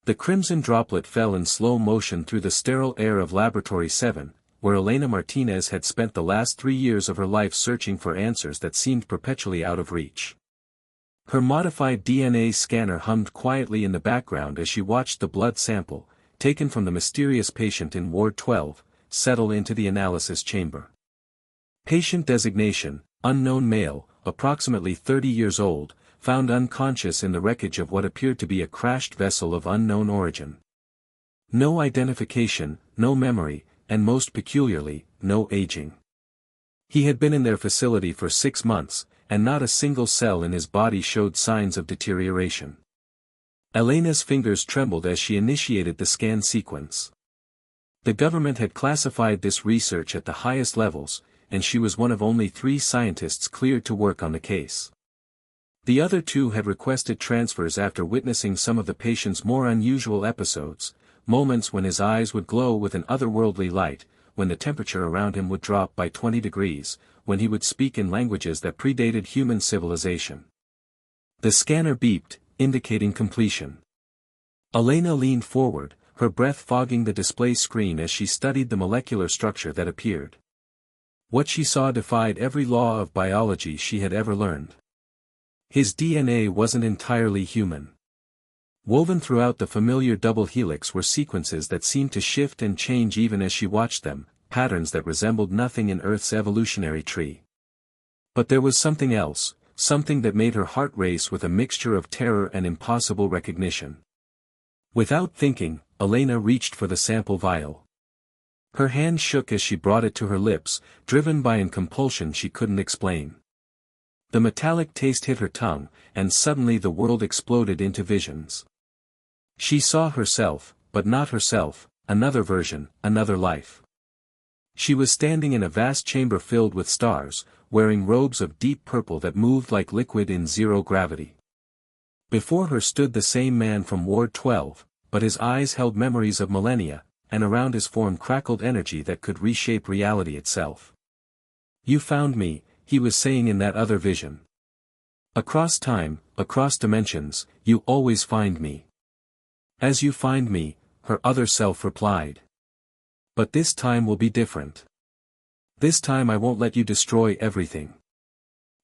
The crimson droplet fell in slow motion through the sterile air of Laboratory 7, where Elena Martinez had spent the last 3 years of her life searching for answers that seemed perpetually out of reach. Her modified DNA scanner hummed quietly in the background as she watched the blood sample, taken from the mysterious patient in Ward 12, settle into the analysis chamber. Patient designation, unknown male, approximately 30 years old, found unconscious in the wreckage of what appeared to be a crashed vessel of unknown origin. No identification, no memory, and most peculiarly, no aging. He had been in their facility for 6 months, and not a single cell in his body showed signs of deterioration. Elena's fingers trembled as she initiated the scan sequence. The government had classified this research at the highest levels, and she was one of only 3 scientists cleared to work on the case. The other 2 had requested transfers after witnessing some of the patient's more unusual episodes, moments when his eyes would glow with an otherworldly light, when the temperature around him would drop by 20 degrees, when he would speak in languages that predated human civilization. The scanner beeped, indicating completion. Elena leaned forward, her breath fogging the display screen as she studied the molecular structure that appeared. What she saw defied every law of biology she had ever learned. His DNA wasn't entirely human. Woven throughout the familiar double helix were sequences that seemed to shift and change even as she watched them, patterns that resembled nothing in Earth's evolutionary tree. But there was something else, something that made her heart race with a mixture of terror and impossible recognition. Without thinking, Elena reached for the sample vial. Her hand shook as she brought it to her lips, driven by a compulsion she couldn't explain. The metallic taste hit her tongue, and suddenly the world exploded into visions. She saw herself, but not herself, another version, another life. She was standing in a vast chamber filled with stars, wearing robes of deep purple that moved like liquid in zero gravity. Before her stood the same man from Ward 12, but his eyes held memories of millennia, and around his form crackled energy that could reshape reality itself. "You found me," he was saying in that other vision. "Across time, across dimensions, you always find me." "As you find me," her other self replied. "But this time will be different. This time I won't let you destroy everything."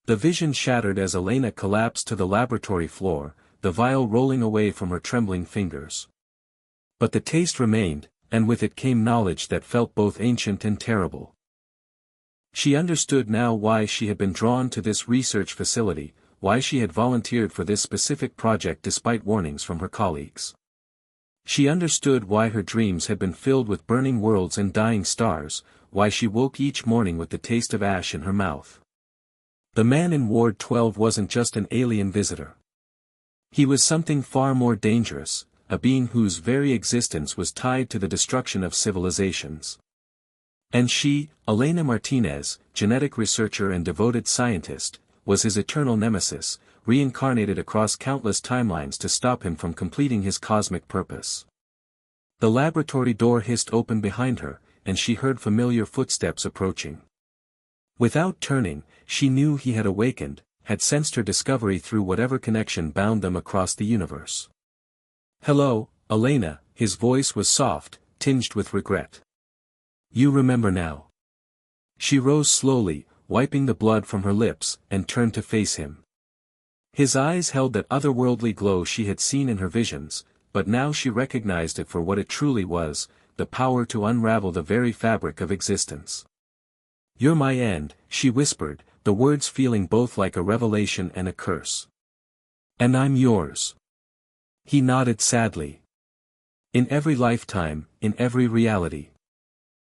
The vision shattered as Elena collapsed to the laboratory floor, the vial rolling away from her trembling fingers. But the taste remained, and with it came knowledge that felt both ancient and terrible. She understood now why she had been drawn to this research facility, why she had volunteered for this specific project despite warnings from her colleagues. She understood why her dreams had been filled with burning worlds and dying stars, why she woke each morning with the taste of ash in her mouth. The man in Ward 12 wasn't just an alien visitor. He was something far more dangerous, a being whose very existence was tied to the destruction of civilizations. And she, Elena Martinez, genetic researcher and devoted scientist, was his eternal nemesis, reincarnated across countless timelines to stop him from completing his cosmic purpose. The laboratory door hissed open behind her, and she heard familiar footsteps approaching. Without turning, she knew he had awakened, had sensed her discovery through whatever connection bound them across the universe. "Hello, Elena," his voice was soft, tinged with regret. "You remember now." She rose slowly, wiping the blood from her lips, and turned to face him. His eyes held that otherworldly glow she had seen in her visions, but now she recognized it for what it truly was, the power to unravel the very fabric of existence. "You're my end," she whispered, the words feeling both like a revelation and a curse. "And I'm yours." He nodded sadly. "In every lifetime, in every reality.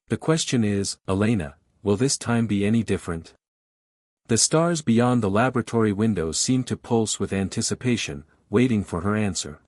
The question is, Elena, will this time be any different?" The stars beyond the laboratory windows seemed to pulse with anticipation, waiting for her answer.